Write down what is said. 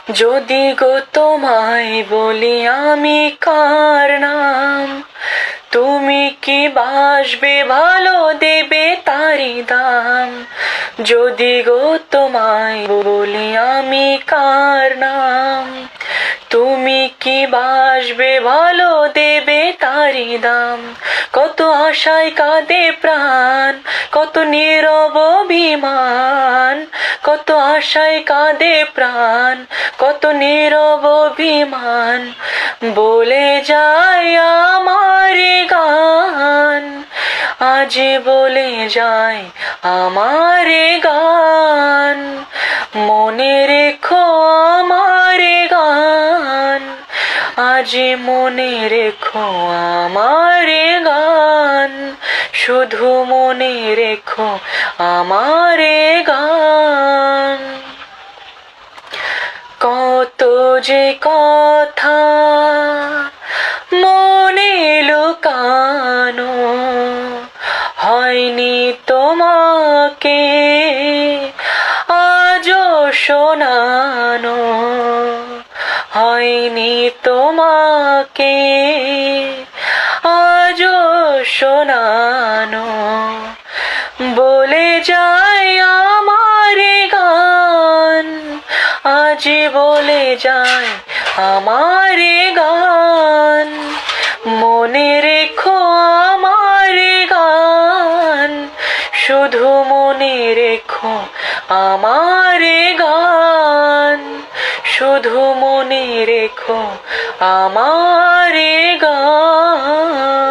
যদি গো তোমায় বলি আমি কার নাম, তুমি কি বাসবে ভালো, দেবে তারি দাম। যদি গো তোমায় বলি আমি কার নাম, তুমি কি বাসবে ভালো, দেবে তারি দাম। কত আশায় কাঁদে প্রাণ, কত নীরব অভিমান, কত আশায় কাঁদে প্রাণ, কত নীরব অভিমান। বলে যায় আমার গান, আজ বলে যায় আমার গান। মনে রেখো আমার গান, আজ মনে রেখো আমার গান। শুধু মনে রেখো আমার গান। কত যে কথা মনে লুকানো, হয়নি তোমাকে আজও শোনানো, হয়নি তোমাকে আজও শোনানো। বলে যায় আমার গান, আজ বলে যায় আমার গান। মনে রেখো আমার গান, শুধু মনে রেখো আমার গান। শুধু মনে রেখো আমার গান।